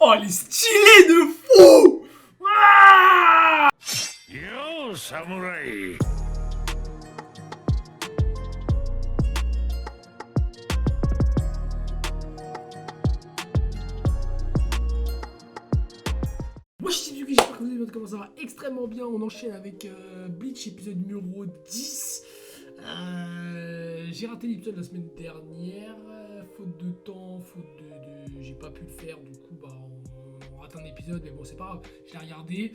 Oh, elle est stylée de fou. Ah Yo, samouraï. Moi je suis Yuki, j'espère que vous allez bien, comment ça va extrêmement bien. On enchaîne avec Bleach épisode numéro 10. J'ai raté l'épisode la semaine dernière, faute de temps, j'ai pas pu le faire, du coup bah on rate un épisode, mais bon c'est pas grave, je l'ai regardé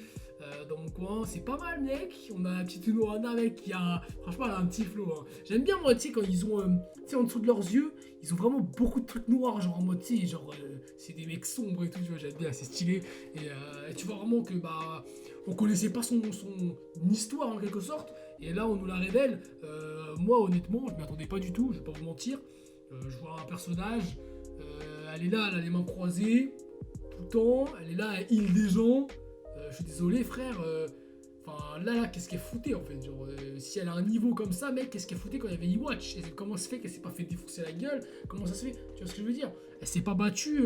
dans mon coin, c'est pas mal mec. On a la petite Noana mec qui a, franchement elle a un petit flow hein. J'aime bien moi tu sais quand ils ont, tu sais en dessous de leurs yeux, ils ont vraiment beaucoup de trucs noirs, genre en mode tu sais, genre c'est des mecs sombres et tout, tu vois, j'aime bien, c'est stylé. Et tu vois vraiment que bah on connaissait pas son histoire en quelque sorte. Et là, on nous la révèle. Moi, honnêtement, je m'y attendais pas du tout, je vais pas vous mentir. Je vois un personnage, elle est là, elle a les mains croisées, tout le temps. Elle est là, elle heal des gens. Je suis désolé, frère. Enfin, là, qu'est-ce qu'elle foutait en fait? Genre, si elle a un niveau comme ça, mec, qu'est-ce qu'elle foutait quand il y avait E-Watch? Comment ça se fait qu'elle s'est pas fait défoncer la gueule? Comment ça se fait? Tu vois ce que je veux dire? Elle s'est pas battue,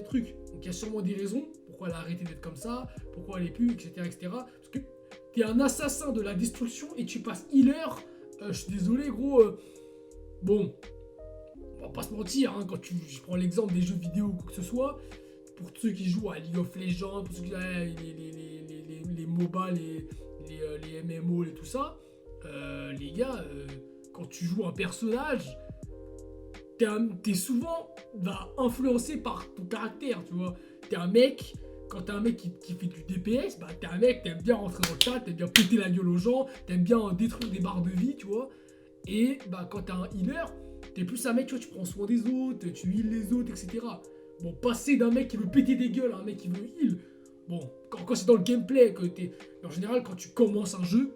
truc. Donc, il y a sûrement des raisons pourquoi elle a arrêté d'être comme ça, pourquoi elle est plus, etc., etc. Parce que t'es un assassin de la destruction et tu passes healer. Je suis désolé, gros. Bon, on va pas se mentir, hein, quand je prends l'exemple des jeux vidéo ou quoi que ce soit, pour ceux qui jouent à League of Legends, pour ceux qui jouent à les MOBA, les MMO et tout ça, les gars, quand tu joues un personnage, t'es souvent influencé par ton caractère, tu vois. T'es un mec. Quand t'es un mec qui fait du DPS, bah t'es un mec, t'aimes bien rentrer dans le chat, t'aimes bien péter la gueule aux gens, t'aimes bien détruire des barres de vie, tu vois. Et bah quand t'es un healer, t'es plus un mec, tu vois, tu prends soin des autres, tu heal les autres, etc. Bon, passer d'un mec qui veut péter des gueules à un mec qui veut heal, bon, quand c'est dans le gameplay, en général, quand tu commences un jeu,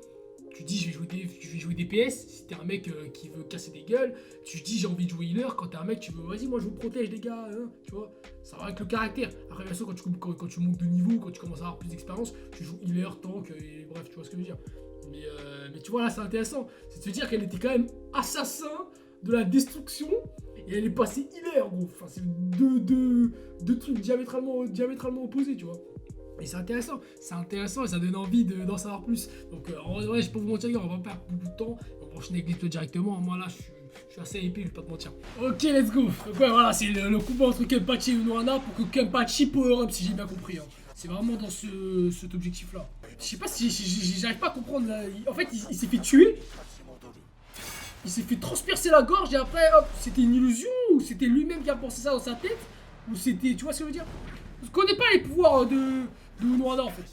tu dis je vais jouer DPS, si t'es un mec qui veut casser des gueules, tu dis j'ai envie de jouer healer, quand t'es un mec tu veux vas-y moi je vous protège les gars, hein, tu vois, ça va avec le caractère. Après bien sûr quand tu montes de niveau, quand tu commences à avoir plus d'expérience, tu joues healer, tank, et bref tu vois ce que je veux dire. Mais tu vois là c'est intéressant, c'est de se dire qu'elle était quand même assassin de la destruction, et elle est passée healer gros, enfin c'est deux trucs diamétralement opposés tu vois. Et c'est intéressant et ça donne envie d'en savoir plus. Donc en vrai, je peux vous mentir, les gars, on va pas perdre beaucoup de temps. On va enchaîner avec l'épisode directement. Moi là, je suis assez épais, je vais pas te mentir. Ok, let's go. Donc ouais, voilà, c'est le combat entre Kenpachi et Unohana pour que Kenpachi power up, si j'ai bien compris. Hein. C'est vraiment dans cet objectif-là. Je sais pas si j'arrive pas à comprendre. Là. En fait, il s'est fait tuer. Il s'est fait transpercer la gorge et après, hop, c'était une illusion ou c'était lui-même qui a pensé ça dans sa tête ou c'était, tu vois ce que je veux dire? Je connais pas les pouvoirs de Unohana en fait.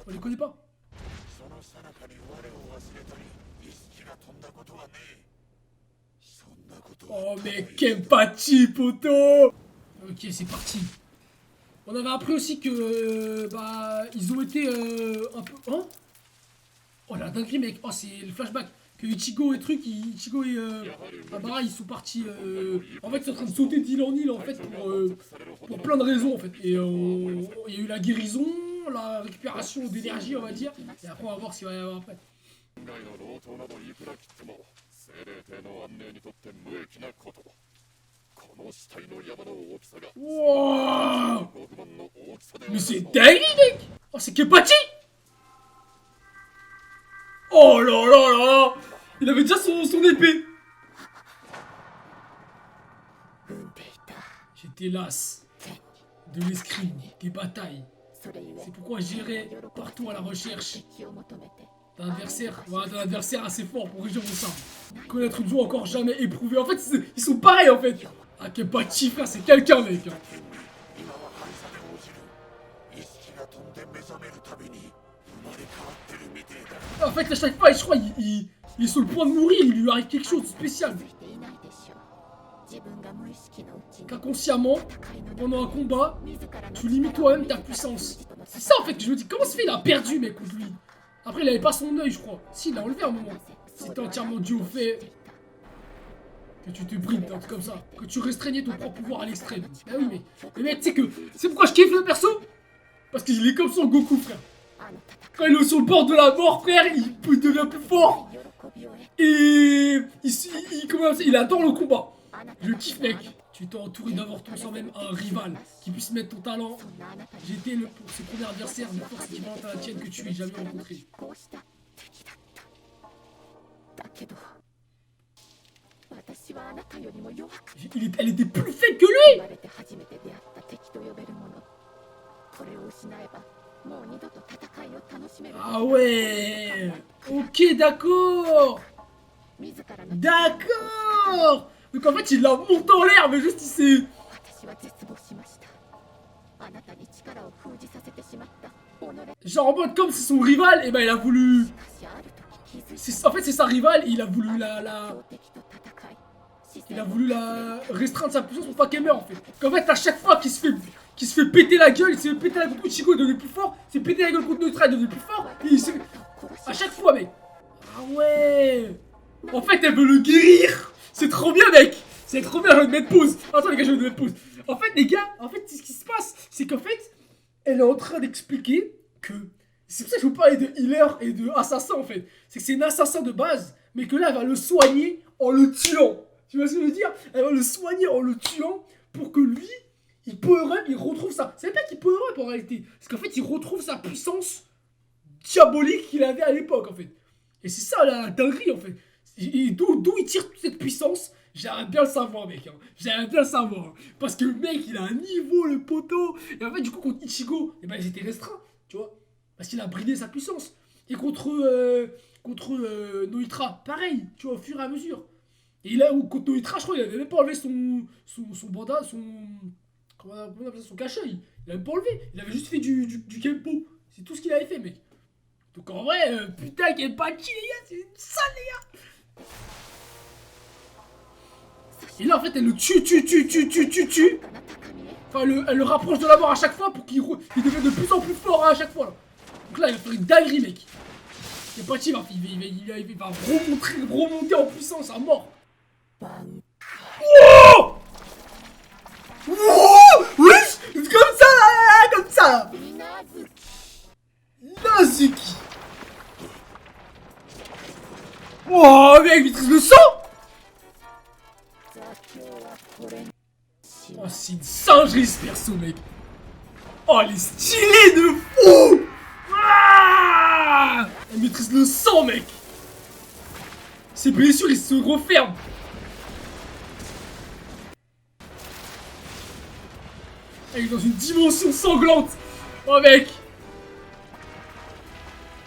On les connaît pas. Oh mais Kenpachi poto. Ok c'est parti. On avait appris aussi que bah ils ont été un peu... Hein? Oh la dinguerie mec. Oh c'est le flashback. Que Ichigo et Ichigo et Abara ils sont partis. En fait ils sont en train de sauter d'île en île en fait pour plein de raisons en fait. Et il y a eu la guérison, la récupération d'énergie on va dire. Et après on va voir ce qu'il va y avoir après. Wow. Mais c'est dingue mec. Oh c'est Kenpachi. Oh là là là là. Il avait déjà son épée. J'étais las de l'escrime, des batailles. C'est pourquoi j'irai partout à la recherche d'un adversaire assez fort pour régir mon sang. Connaître une joie encore jamais éprouvée. En fait, ils sont pareils en fait. Ah, Kenpachi, frère, c'est quelqu'un, mec. En fait, à chaque fois, je crois, il est sur le point de mourir, il lui arrive quelque chose de spécial. Qu'inconsciemment, pendant un combat, tu limites toi-même ta puissance. C'est ça en fait que je me dis, comment se fait il a perdu mec contre lui? Après il avait pas son œil je crois. Si, il l'a enlevé à un moment. C'était entièrement dû au fait que tu te brides, un truc comme ça. Que tu restreignais ton propre pouvoir à l'extrême. Bah oui mais mec, tu sais que... C'est pourquoi je kiffe le perso? Parce qu'il est comme son Goku frère. Quand il est sur le bord de la mort frère, il devient plus fort. Et il adore le combat. Je kiffe mec. Tu t'es entouré d'avoir tout sans même un rival qui puisse mettre ton talent. J'étais pour ce premier adversaire de force équivalente à la tienne que tu aies jamais rencontré. Elle était plus faible que lui. Ah ouais. Ok, d'accord. D'accord. Donc en fait il l'a monté en l'air, mais juste il s'est... Genre en mode comme c'est son rival, et ben il a voulu... En fait c'est sa rival, et il a voulu Il a voulu la restreindre sa puissance pour pas qu'elle meure en fait. Donc en fait à chaque fois qu'il se fait péter la gueule, il se fait péter la gueule contre Ichigo, il devient plus fort, il se fait péter la gueule contre Neutra, il devient plus fort, et il se... À chaque fois mec. Ah ouais. En fait elle veut le guérir. C'est trop bien mec. C'est trop bien, je vais te mettre pause. Attends les gars, je vais te mettre pause. En fait les gars, ce qui se passe, c'est qu'en fait, elle est en train d'expliquer que... C'est pour ça que je vous parlais de healer et de assassin en fait. C'est que c'est une assassin de base, mais que là elle va le soigner en le tuant. Tu vois ce que je veux dire? Elle va le soigner en le tuant pour que lui, il power up, il retrouve ça. C'est pas qu'il power up en réalité. Parce qu'en fait, il retrouve sa puissance diabolique qu'il avait à l'époque en fait. Et c'est ça la dinguerie en fait. Et d'où il tire toute cette puissance, j'aimerais bien le savoir mec. Hein. J'aimerais bien le savoir. Hein. Parce que le mec, il a un niveau, le poteau. Et en fait, du coup, contre Ichigo, eh ben, ils étaient restreints, tu vois. Parce qu'il a bridé sa puissance. Et contre Noitra, pareil, tu vois, au fur et à mesure. Et là, contre Noitra, je crois qu'il avait même pas enlevé son bandage, comment on appelle ça, son cache-œil. Il avait même pas enlevé. Il avait juste fait du Kempo. C'est tout ce qu'il avait fait, mec. Donc en vrai, putain, Kenpachi, les gars, c'est une sale, les gars. Et là, en fait, elle le tue. Enfin, elle le rapproche de la mort à chaque fois pour qu'il devienne de plus en plus fort à chaque fois. Là. Donc là, il va faire une dinguerie, mec. Kenpachi, il va remonter en puissance à mort. Wow! Wow! Oui! Comme ça, là, comme ça! Nazuki! Oh, mec, maîtrise le sang! Oh, c'est une singerie ce perso, mec! Oh, elle est stylée de fou! Ah! Elle maîtrise le sang, mec! Ses blessures, ils se referment! Elle est dans une dimension sanglante! Oh, mec!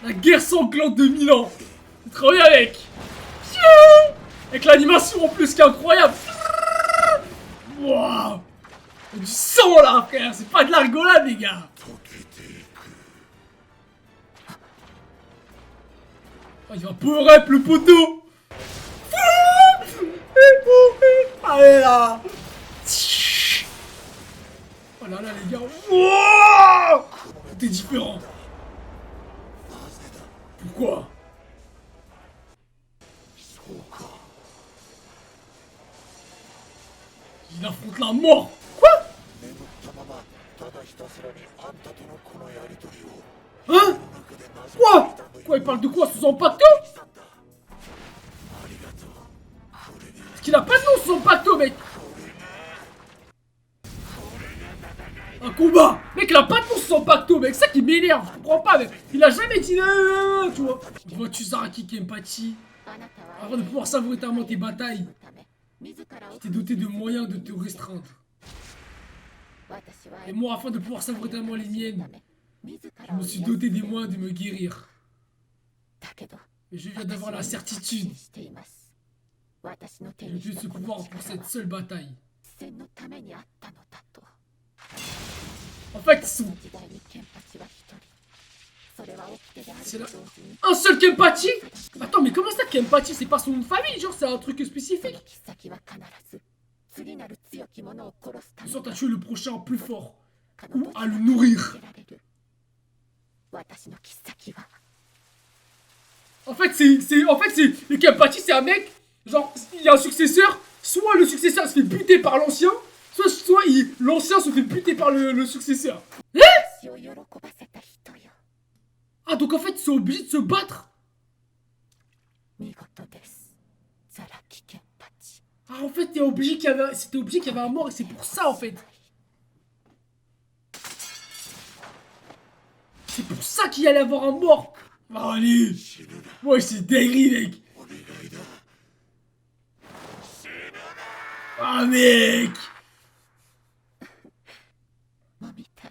La guerre sanglante de Milan! C'est trop bien, mec! Avec l'animation en plus qui est incroyable! Wow! Il y a du sang là, frère! C'est pas de la rigolade, les gars! Oh, il va power up le poteau! Allez là! Oh là là, les gars! Wow! Tout est différent! Pourquoi? Il affronte la mort! Quoi? Hein? Quoi? Quoi, il parle de quoi? Sous Pacto? Parce qu'il a pas de nom sous Pacto, mec! Un combat! Mec, il a pas de nom sous Pacto, mec! C'est ça qui m'énerve, je comprends pas, mec! Il a jamais dit tu vois! Vois-tu Zaraki Kenpachi? Avant de pouvoir savourer tes batailles, je t'ai doté de moyens de te restreindre. Et moi, afin de pouvoir savourer les miennes, je me suis doté des moyens de me guérir. Mais je viens d'avoir la certitude que j'ai ce pouvoir pour cette seule bataille. En fait, c'est un seul Kenpachi? Attends, mais comment ça Kenpachi? C'est pas son nom de famille, genre c'est un truc spécifique? Soit t'as tué le prochain plus fort, ou à le nourrir. En fait, le Kenpachi, c'est un mec, genre, il y a un successeur, soit le successeur se fait buter par l'ancien, soit l'ancien se fait buter par le successeur. Hein? Ah, donc en fait, ils sont obligés de se battre? Ah, en fait, c'était obligé qu'il y avait un mort et c'est pour ça, en fait. C'est pour ça qu'il y allait avoir un mort. Ah, allez. Ouais, c'est dinguerie, mec. Ah, mec. もみたい。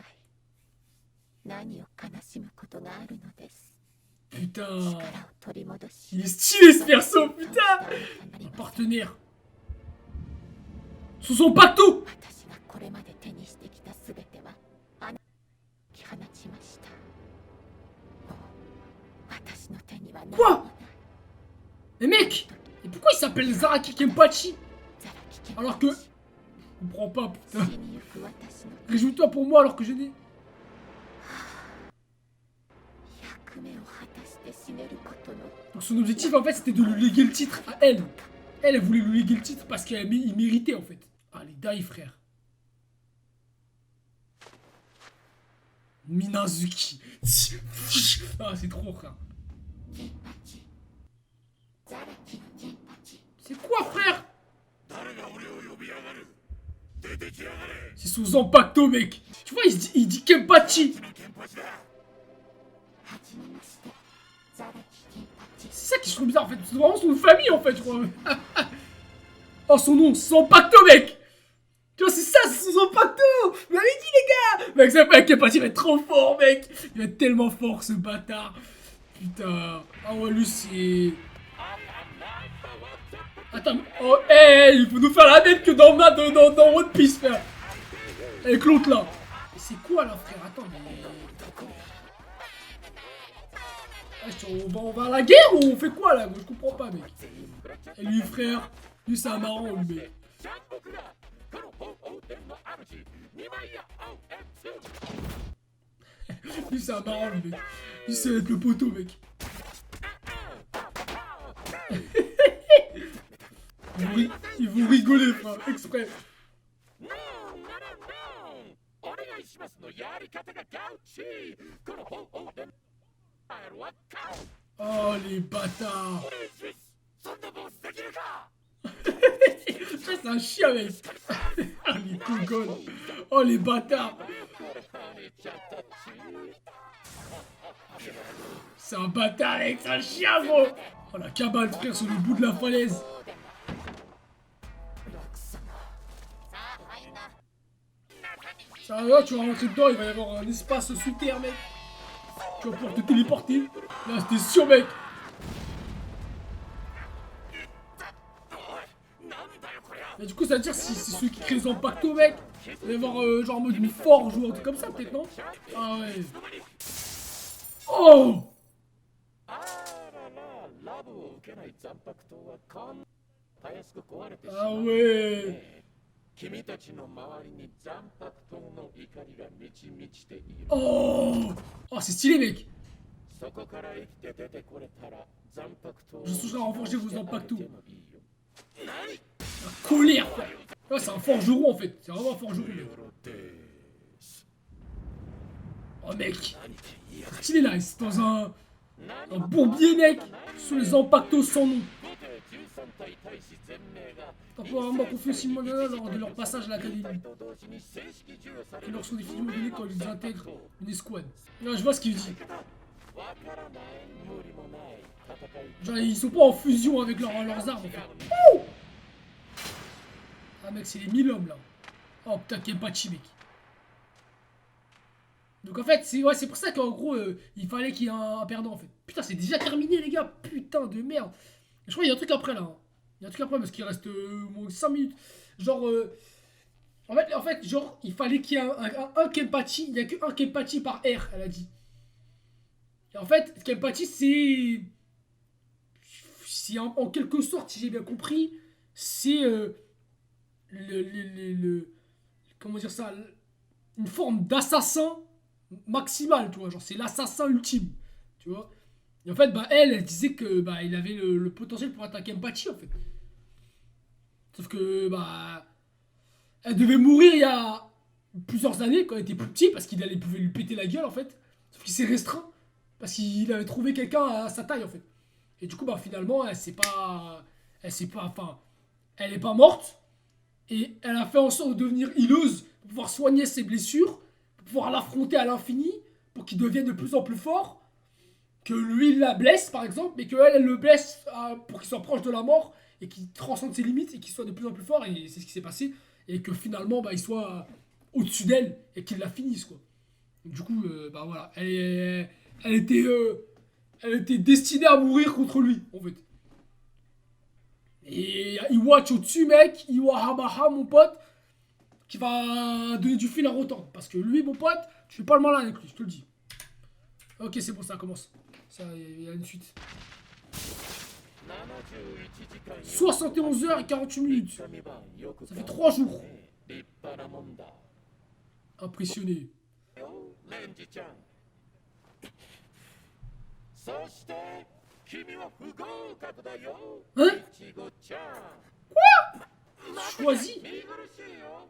何を悲しむことがあるのです。 Putain. 力を取り戻し。 Il est stylé, ce perso, putain. Un partenaire. Sous son bateau. 私がこれまで手にしてきたすべてはあなたに放ちました。もう私の手には何も Quoi ない。 Mais mec. Et pourquoi il s'appelle Zaraki Kenpachi ザラキケン alors que... Je comprends pas, putain. 死にゆく私の Réjouis-toi pour moi alors que je n'ai... 役目を果たして死ねることの Donc son objectif en fait c'était de lui léguer le titre à elle. Elle voulait lui léguer le titre parce qu'il méritait en fait. Allez, die frère. Minazuki. Ah c'est trop frère. ザラキケンパチ C'est quoi frère? C'est son Zanpakuto mec. Tu vois il dit Kenpachi. はじめましてザラキケンパチ C'est ça qui se trouve bizarre en fait. C'est vraiment son famille en fait je crois. Oh son nom, Zanpakuto mec. Tu vois c'est ça, c'est son Zanpakuto. Vous m'avez dit les gars. Mec ça fait Kenpachi il va être trop fort mec. Il va être tellement fort ce bâtard. Putain. Ah ouais lui c'est... Attends, oh hey, il faut nous faire la même que dans One Piece frère. Avec l'autre là. Mais c'est quoi là frère? Attends mais... On va à la guerre ou on fait quoi là? Moi je comprends pas mec. Et lui frère, lui c'est un marrant lui mec. Lui c'est un marrant lui mec. Lui c'est avec le poteau mec. Ils vont rigoler frère, exprès. Oh les bâtards. C'est un chien mec. Ah les cogoles. Oh les bâtards. C'est un bâtard mec, c'est un chien gros. Oh la cabale frère sur le bout de la falaise. Ça là tu vas rentrer dedans, il va y avoir un espace sous terre mec. Tu vas pouvoir te téléporter. Là c'était sûr mec. Et du coup ça veut dire si c'est celui qui crée les Zanpakuto mec. Il va y avoir genre en mode une forge ou un truc comme ça peut-être non? Ah ouais. Oh. Ah ouais. 君たちの周りに残白刀の怒りが満ち満ちている。 Oh. Oh c'est stylé mec. そこから生きて出てこれたら残白刀を Je souhaiterais renforcer vos Zanpakuto. してあげてもいいよ。 La colère frère. Ouais c'est un forgeron en fait. C'est vraiment un forgeron mec. よろです。 Oh mec. C'est stylé là, c'est dans un bourbier mec. Sous les Zanpakuto sans nom. 13体大使全名が Temporairement confiés aussi lors de leur passage à l'académie. と同時に正式授与され Qui る leur sont définitivement donnés quand ils intègrent une escouade. Là je vois ce qu'il dit. わからない無理もない戦い Genre ils sont pas en fusion avec leurs armes en fait. Ouh. Ah mec c'est les 1000 hommes là. Oh putain Kenpachi mec. Donc en fait c'est pour ça qu'en gros il fallait qu'il y ait un perdant en fait. Putain c'est déjà terminé les gars. Putain de merde. Je crois qu'il y a un truc après là. Hein. Il y a un truc après parce qu'il reste moins 5 minutes. Genre en fait genre il fallait qu'il y ait un Kenpachi. Il n'y a qu'un Kenpachi par R elle a dit. Et en fait Kenpachi c'est en quelque sorte si j'ai bien compris c'est comment dire ça, une forme d'assassin maximal, tu vois, genre c'est l'assassin ultime, tu vois. Et en fait, bah elle disait que bah il avait le potentiel pour attaquer Kenpachi en fait. Sauf que bah elle devait mourir il y a plusieurs années quand elle était plus petit parce qu'il pouvait lui péter la gueule en fait. Sauf qu'il s'est restreint parce qu'il avait trouvé quelqu'un à sa taille en fait. Et du coup bah finalement elle s'est pas enfin elle est pas morte. Et elle a fait en sorte de devenir healeuse pour pouvoir soigner ses blessures, pour pouvoir l'affronter à l'infini, pour qu'il devienne de plus en plus fort. Que lui, il la blesse, par exemple, mais qu'elle, elle le blesse pour qu'il soit proche de la mort et qu'il transcende ses limites et qu'il soit de plus en plus fort. Et c'est ce qui s'est passé. Et que finalement, il soit au-dessus d'elle et qu'il la finisse, quoi. Du coup, voilà. Elle était destinée à mourir contre lui, en fait. Et il watch au-dessus, mec, Iwa Hamaha, mon pote, qui va donner du fil à retordre. Parce que lui, mon pote, tu fais pas le malin avec lui, je te le dis. Ok, c'est bon, ça commence. Ça, il y a une suite. 71 heures et 48 minutes. Ça fait 3 jours. Impressionné. レンジちゃんそして君は不合格だよ Hein? いちごちゃん Choisis? 見苦しいよ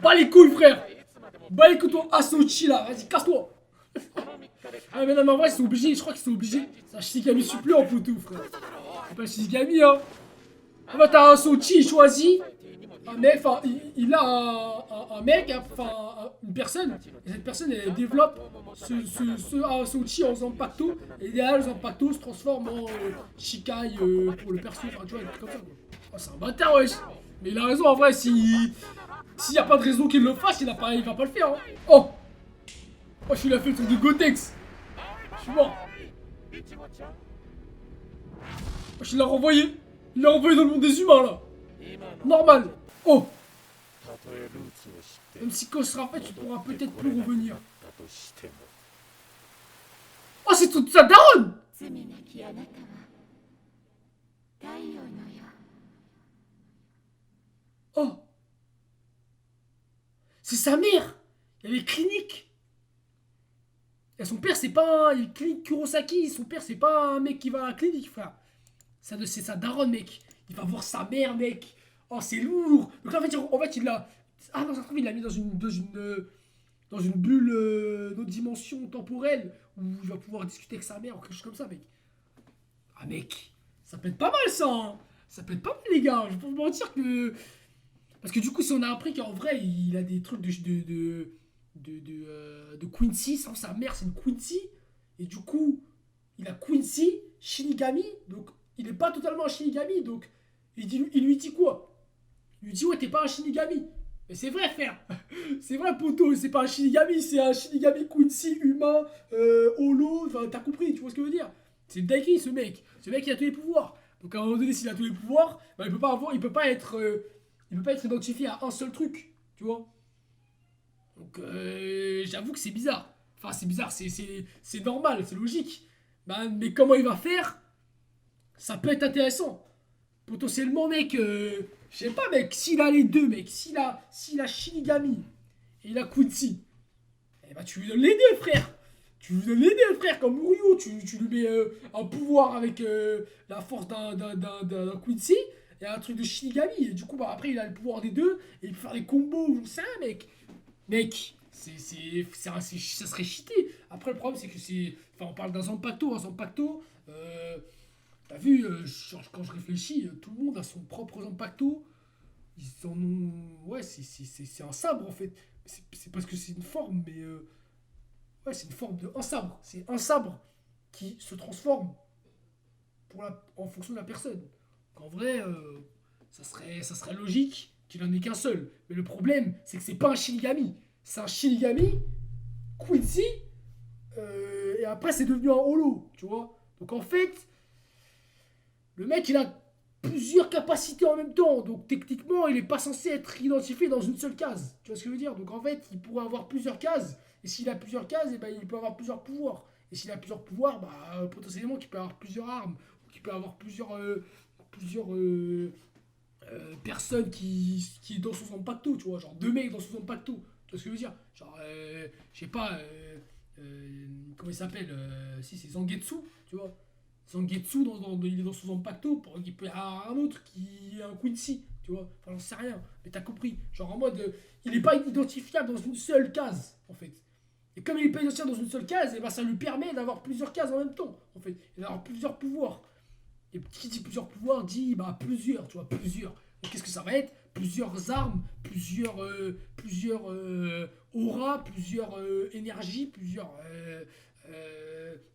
Bas les couilles, frère! いつまでも Bas les couilles, toi, Asochi, là! Vas-y, casse-toi! この3日で Ah, mais non, mais en vrai, ils sont obligés, je crois qu'ils sont obligés. C'est un Shinigami suppléant, poteau, frère. C'est pas un Shinigami, hein! Ah, bah, t'as un Asochi, choisis! Un mec, enfin, il a un mec, une personne, et cette personne, elle développe ce Asochi en Zanpakuto, et derrière, le Zanpakuto se transforme en Shikai pour le perso, enfin, tu vois, un truc comme ça, quoi. Oh, c'est un bâtard, wesh! Mais il a raison, en vrai, s'il y a pas de raison qu'il le fasse, il va pas le faire, hein! Oh! Oh, je lui ai fait le truc de Gotex! Je suis mort! いちごちゃん Oh, je l'ai renvoyé! Il l'a envoyé dans le monde des humains, là! 今の Normal! Oh! たとえルーツを知って Même si quand ce sera fait, tu pourras peut-être plus revenir. だとしても Oh, c'est toute sa daronne! 罪なきあなたは太陽のよ Oh! C'est sa mère! Il y avait Clinique! Et son père, c'est pas un Clinique Kurosaki. Son père, c'est pas un mec qui va à la clinique, frère. C'est sa daronne, mec. Il va voir sa mère, mec. Oh, c'est lourd! Donc là, en fait, il l'a. Ah non, ça se trouve, il l'a mis dans une bulle d'autre dimension temporelle où il va pouvoir discuter avec sa mère ou quelque chose comme ça, mec. Ah, mec, ça peut être pas mal, ça, hein. Ça peut être pas mal, les gars. Je vais pas vous mentir que. Parce que du coup, si on a appris qu'en vrai, il a des trucs de Quincy, sans sa mère, c'est une Quincy. Et du coup, il a Quincy, Shinigami. Donc, il est pas totalement un Shinigami. Donc, il lui dit quoi? Il lui dit, ouais, t'es pas un Shinigami. Mais c'est vrai, frère. C'est vrai, poteau. C'est pas un Shinigami. C'est un Shinigami Quincy humain, holo. Enfin, t'as compris, tu vois ce que je veux dire? C'est Daiki, ce mec. Ce mec, il a tous les pouvoirs. Donc, à un moment donné, s'il a tous les pouvoirs, bah, il peut pas être identifié à un seul truc, tu vois. Donc, j'avoue que c'est bizarre. Enfin, c'est bizarre, c'est normal, c'est logique. Bah, mais comment il va faire? Ça peut être intéressant. Potentiellement, mec, je sais pas, mec, s'il a les deux, mec, s'il a Shinigami et il a Quincy, eh bah, tu lui donnes les deux, frère. Tu lui donnes les deux, frère, comme Ryu. Tu lui mets un pouvoir avec la force d'un Quincy et un truc de Shinigami. Et du coup, bah, après, il a le pouvoir des deux et il peut faire des combos. C'est un mec. Mec, ça serait cheaté. Après, le problème, c'est que c'est. Enfin, on parle d'un Zanpakuto. Un Zanpakuto, t'as vu, quand je réfléchis, tout le monde a son propre Zanpakuto. Ils en ont. Ouais, c'est un sabre, en fait. C'est parce que c'est une forme, mais. Ouais, c'est une forme de un sabre. C'est un sabre qui se transforme en fonction de la personne. En vrai, ça serait logique qu'il en ait qu'un seul. Mais le problème, c'est que c'est pas un Shinigami. C'est un Shinigami, Quincy, et après c'est devenu un holo, tu vois. Donc en fait, le mec il a plusieurs capacités en même temps. Donc techniquement, il est pas censé être identifié dans une seule case. Tu vois ce que je veux dire? Donc en fait, il pourrait avoir plusieurs cases. Et s'il a plusieurs cases, eh ben, il peut avoir plusieurs pouvoirs. Et s'il a plusieurs pouvoirs, bah, potentiellement qu'il peut avoir plusieurs armes. Ou qu'il peut avoir plusieurs personnes qui est dans son Zanpakuto, tu vois. Genre 2 mecs dans son Zanpakuto. Tu vois ce que je veux dire? Genre, je sais pas, comment il s'appelle? Si, c'est Zangetsu, tu vois. Zangetsu, il est dans son Zanpakuto, pour qu'il peut y avoir un autre qui est un Quincy, tu vois. Enfin, j'en sais rien, mais t'as compris. Genre en mode, il est pas identifiable dans une seule case, en fait. Et comme il est pas identifiable dans une seule case, et ben ça lui permet d'avoir plusieurs cases en même temps, en fait. Et d'avoir plusieurs pouvoirs. Et qui dit plusieurs pouvoirs dit, bah, plusieurs, tu vois, plusieurs. Et qu'est-ce que ça va être? Plusieurs armes, plusieurs auras, plusieurs énergies, plusieurs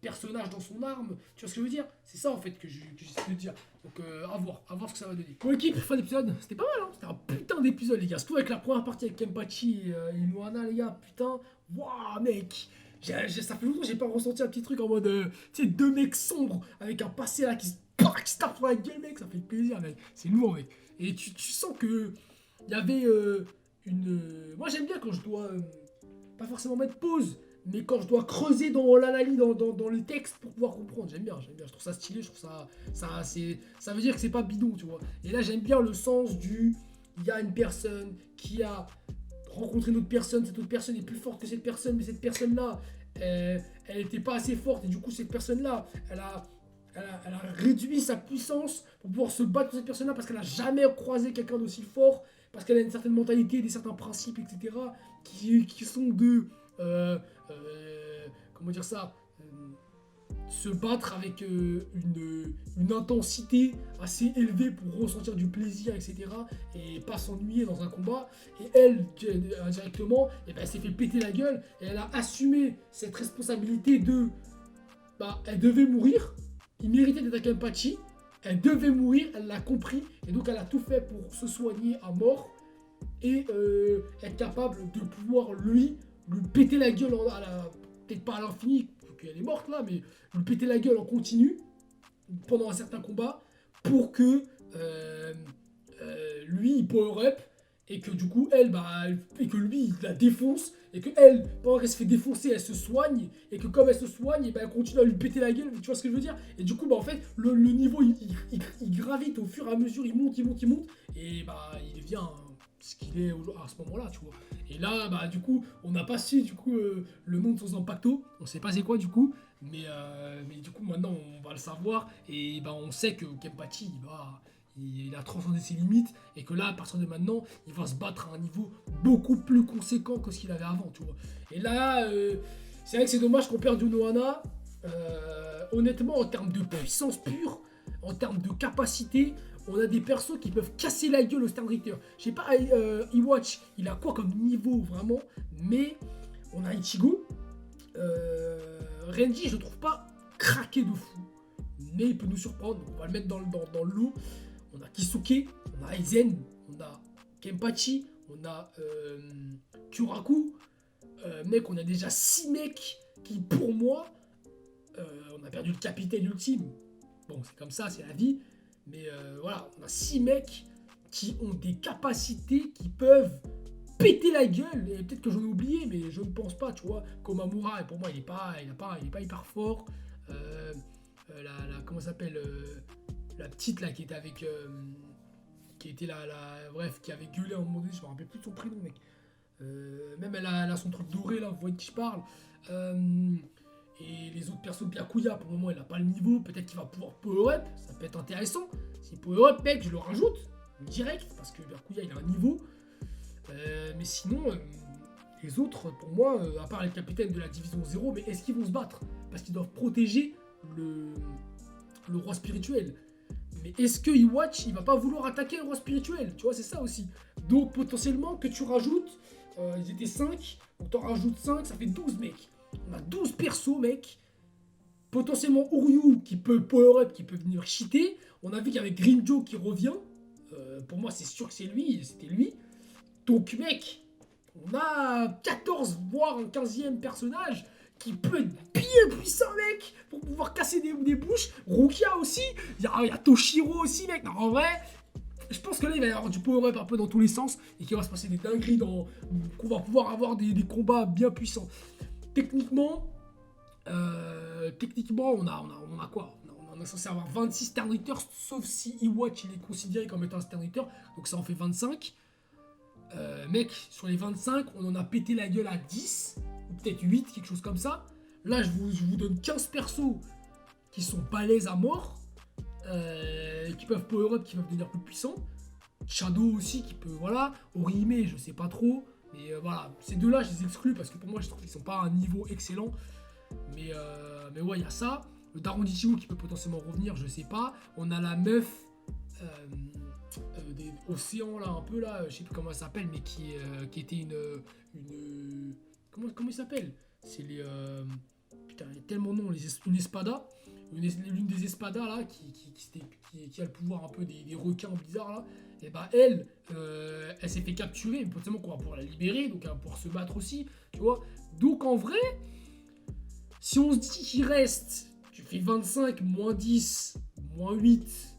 personnages dans son arme. Tu vois ce que je veux dire? C'est ça en fait que j'essaie de dire. Donc à voir ce que ça va donner. Pour l'équipe, fin d'épisode, c'était pas mal, hein. C'était un putain d'épisode, les gars. Surtout avec la première partie avec Kenpachi et Inohana, les gars. Putain, waouh, mec. Ça fait longtemps que j'ai pas ressenti un petit truc en mode, tu sais, deux mecs sombres avec un passé là qui se tape sur la gueule, mec. Ça fait plaisir, mec. C'est lourd, mec. Et tu sens que il y avait moi j'aime bien quand je dois pas forcément mettre pause, mais quand je dois creuser dans l'analyse, dans le texte pour pouvoir comprendre. J'aime bien, je trouve ça stylé, je trouve ça veut dire que c'est pas bidon, tu vois. Et là j'aime bien le sens il y a une personne qui a rencontré une autre personne, cette autre personne est plus forte que cette personne, mais cette personne là elle était pas assez forte, et du coup cette personne là elle a réduit sa puissance pour pouvoir se battre contre cette personne-là parce qu'elle n'a jamais croisé quelqu'un d'aussi fort, parce qu'elle a une certaine mentalité, des certains principes, etc. qui sont de... comment dire ça, se battre avec une intensité assez élevée pour ressentir du plaisir, etc. Et pas s'ennuyer dans un combat. Et elle, indirectement, elle s'est fait péter la gueule et elle a assumé cette responsabilité de... elle devait mourir. Il méritait d'être un Kenpachi, elle devait mourir, elle l'a compris, et donc elle a tout fait pour se soigner à mort, et être capable de pouvoir lui péter la gueule, peut-être pas à l'infini, qu'elle est morte là, mais lui péter la gueule en continu, pendant un certain combat, pour que lui il power up, et que du coup elle, et que lui il la défonce, et que elle, pendant qu'elle se fait défoncer, elle se soigne, et que comme elle se soigne, elle continue à lui péter la gueule, tu vois ce que je veux dire? Et du coup en fait le niveau il gravite au fur et à mesure, il monte, et il devient ce qu'il est à ce moment là, tu vois. Et là du coup on n'a pas su du coup le monde sans impacto, on sait pas c'est quoi du coup, mais du coup maintenant on va le savoir, et on sait que Kenpachi il a transcendé ses limites, et que là, à partir de maintenant, il va se battre à un niveau beaucoup plus conséquent que ce qu'il avait avant, tu vois. Et là, c'est vrai que c'est dommage qu'on perde Inohana. Honnêtement, en termes de puissance pure, en termes de capacité, on a des persos qui peuvent casser la gueule au Star Dritter. Je sais pas, Iwatch, il a quoi comme niveau, vraiment, mais on a Ichigo. Renji, je le trouve pas craqué de fou, mais il peut nous surprendre, donc on va le mettre dans le lot. On a Kisuke, on a Aizen, on a Kenpachi, on a Kyoraku. Mec, on a déjà 6 mecs qui, pour moi, on a perdu le capitaine ultime. Bon, c'est comme ça, c'est la vie. Mais voilà, on a 6 mecs qui ont des capacités qui peuvent péter la gueule. Et peut-être que j'en ai oublié, mais je ne pense pas, tu vois. Komamura, pour moi, il est pas hyper fort. Comment ça s'appelle la petite là qui était avec qui était bref, qui avait gueulé à un moment donné, je me rappelle plus de son prénom, mec. Même elle a son truc doré là, vous voyez de qui je parle. Et les autres persos de Byakuya, pour le moment, il n'a pas le niveau. Peut-être qu'il va pouvoir power up, ça peut être intéressant. Si power up, mec, je le rajoute direct, parce que Byakuya il a un niveau. Mais sinon, les autres, pour moi, à part les capitaines de la division 0, mais est-ce qu'ils vont se battre? Parce qu'ils doivent protéger le roi spirituel. Mais est-ce que Iwatch, il va pas vouloir attaquer le roi spirituel? Tu vois, c'est ça aussi. Donc potentiellement que tu rajoutes, ils étaient 5, on t'en rajoute 5, ça fait 12 mecs. On a 12 persos, mec. Potentiellement Uryu qui peut power up, qui peut venir cheater. On a vu qu'il y avait Green Joe qui revient. Pour moi, c'est sûr que c'est lui, c'était lui. Donc mec, on a 14, voire un 15e personnage qui peut être bien puissant, mec, pour pouvoir casser des bouches. Rukia aussi, il y a Toshiro aussi, mec. Non, en vrai, je pense que là, il va y avoir du power-up un peu dans tous les sens, et qu'il va se passer des dingueries, qu'on va pouvoir avoir des combats bien puissants. Techniquement, on a quoi? On est censé avoir 26 Star Dritters, sauf si Iwatch il est considéré comme étant un Star Dritter, donc ça en fait 25. Mec, sur les 25, on en a pété la gueule à 10, ou peut-être 8, quelque chose comme ça. Là, je vous donne 15 persos qui sont balèzes à mort, qui peuvent power up, qui peuvent devenir plus puissants. Shadow aussi, qui peut, voilà. Orihime, je sais pas trop. Mais voilà, ces deux-là, je les exclus parce que pour moi, je trouve qu'ils sont pas à un niveau excellent. Mais ouais, il y a ça. Le Daron d'Ichigo qui peut potentiellement revenir, je sais pas. On a la meuf des océans là, un peu là, je sais plus comment ça s'appelle, mais qui était une comment il s'appelle? C'est les putain, il y a tellement de noms, une espada, l'une des espadas là qui a le pouvoir un peu des requins bizarres là. Et bah elle s'est fait capturer, mais potentiellement qu'on va pouvoir la libérer, donc elle va pouvoir se battre aussi, tu vois. Donc en vrai, si on se dit qu'il reste, tu fais 25 moins 10 moins 8,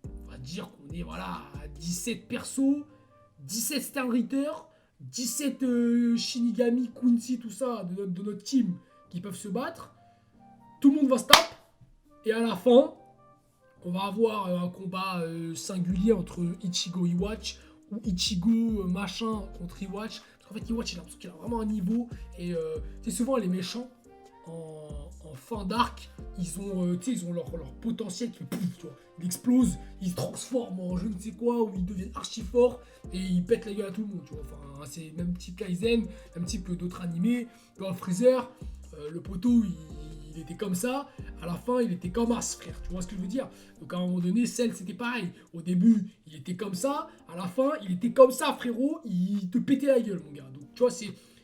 on va dire qu'on est voilà à 17 persos, 17 Stern Ritter, 17 Shinigami, Quincy, tout ça de notre team qui peuvent se battre. Tout le monde va se taper et à la fin, on va avoir un combat singulier entre Ichigo Iwatch ou Ichigo machin contre Iwatch. Parce qu'en fait, Iwatch, j'ai l'impression qu'il a vraiment un niveau. Et c'est souvent les méchants en fin d'arc, ils ont leur potentiel qui fait pouf, tu vois. Ils explosent, ils se transforment en je ne sais quoi, ou ils deviennent archi forts et ils pètent la gueule à tout le monde, tu vois. Enfin, c'est le même type Kaizen, même type que d'autres animés. Dans Freezer, le poteau, il était comme ça, à la fin il était comme As, frère, tu vois ce que je veux dire. Donc à un moment donné, Cell c'était pareil, au début il était comme ça, à la fin il était comme ça, frérot, il te pétait la gueule mon gars. Donc tu vois,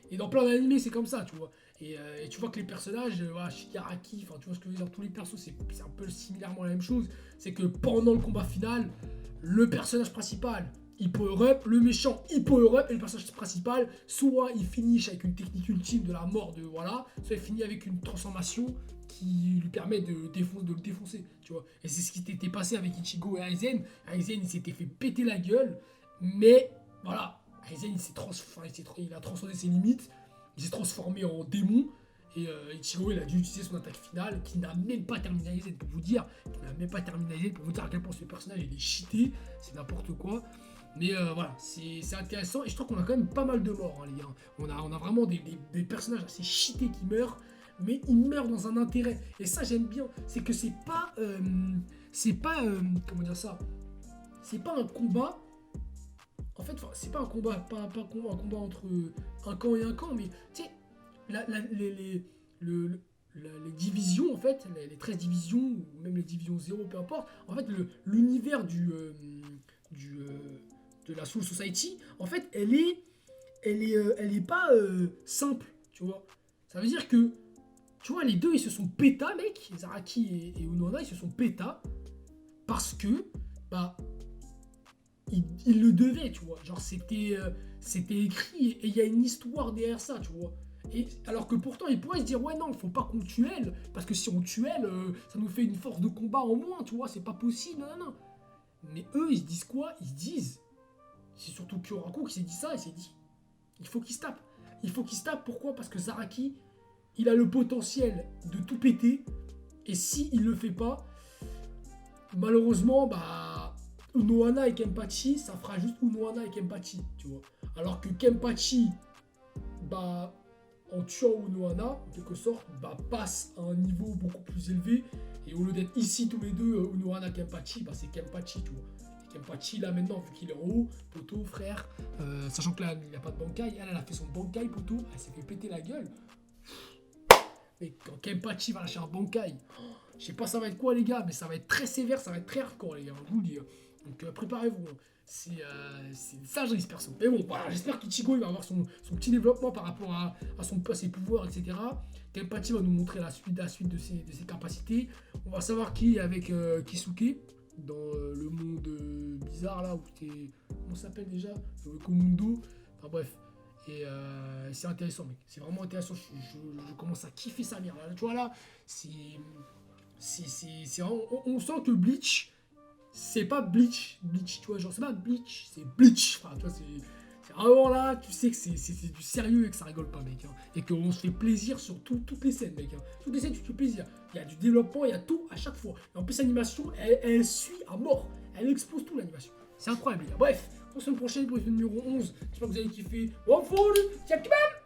et dans plein d'animés c'est comme ça, tu vois. Et tu vois que les personnages, Shigaraki, enfin tu vois ce que je veux dire, tous les persos c'est un peu similairement la même chose, c'est que pendant le combat final, le personnage principal il power-up, le méchant il power-up, et le personnage principal, soit il finish avec une technique ultime de la mort, soit il finit avec une transformation qui lui permet de le défoncer, tu vois. Et c'est ce qui t'était passé avec Ichigo et Aizen. Aizen il s'était fait péter la gueule, mais voilà, Aizen il a transcendé ses limites, il s'est transformé en démon, et Ichigo il a dû utiliser son attaque finale, qui n'a même pas terminé Aizen, pour vous dire, à quel point ce personnage il est cheaté, c'est n'importe quoi. Mais voilà, c'est intéressant et je trouve qu'on a quand même pas mal de morts, hein, les gars. On a vraiment des personnages assez cheatés qui meurent, mais ils meurent dans un intérêt. Et ça, j'aime bien. C'est que c'est pas comment dire ça? C'est pas un combat. En fait, c'est pas un combat, un combat entre un camp et un camp, mais tu sais, les divisions, en fait, les 13 divisions, ou même les divisions 0, peu importe, en fait, l'univers de la Soul Society, en fait, elle est pas simple, tu vois. Ça veut dire que, tu vois, les deux, ils se sont péta, mec, Zaraki et Unohana, ils se sont péta, parce que, bah, ils le devaient, tu vois. Genre, c'était écrit, et il y a une histoire derrière ça, tu vois. Et, alors que pourtant, ils pourraient se dire, ouais, non, faut pas qu'on tue elle, parce que si on tue elle, ça nous fait une force de combat en moins, tu vois, c'est pas possible, non. Mais eux, ils se disent quoi? Ils se disent, c'est surtout Kyoraku qui s'est dit ça, il s'est dit, il faut qu'il se tape. Il faut qu'il se tape, pourquoi? Parce que Zaraki, il a le potentiel de tout péter, et si il le fait pas, malheureusement, bah, Unohana et Kenpachi, ça fera juste Unohana et Kenpachi, tu vois. Alors que Kenpachi, bah, en tuant Unohana, en quelque sorte, bah, passe à un niveau beaucoup plus élevé, et au lieu d'être ici tous les deux, Unohana, Kenpachi, bah, c'est Kenpachi, tu vois. Kenpachi, là, maintenant, vu qu'il est en haut, poteau, frère, sachant que là, il n'y a pas de Bankai, elle a fait son Bankai, poteau, elle s'est fait péter la gueule. Mais quand Kenpachi va lâcher un Bankai, je sais pas ça va être quoi, les gars, mais ça va être très sévère, ça va être très hardcore, les gars, je vous le dis. Donc, préparez-vous. C'est ça, je risque perso. Mais bon, voilà, j'espère qu'Ichigo il va avoir son petit développement par rapport à ses pouvoirs, etc. Kenpachi va nous montrer la suite de ses capacités. On va savoir qui est avec Kisuke dans le monde bizarre là où t'es. Comment ça s'appelle déjà? Le Komundo. Enfin bref. Et c'est intéressant, mec. C'est vraiment intéressant. Je commence à kiffer sa mère. Là, tu vois là, on sent que Bleach. C'est pas Bleach, tu vois, genre c'est pas Bleach, c'est Bleach. Enfin, tu vois, c'est vraiment là, tu sais que c'est du sérieux et que ça rigole pas, mec. Hein. Et qu'on se fait plaisir sur toutes les scènes, mec. Hein. Toutes les scènes, tu te fais plaisir. Il y a du développement, il y a tout à chaque fois. Et en plus, l'animation, elle suit à mort. Elle explose tout, l'animation. C'est incroyable, les gars. Bref, pour la semaine prochaine, pour le numéro 11, j'espère que vous avez kiffé. One fall, check man.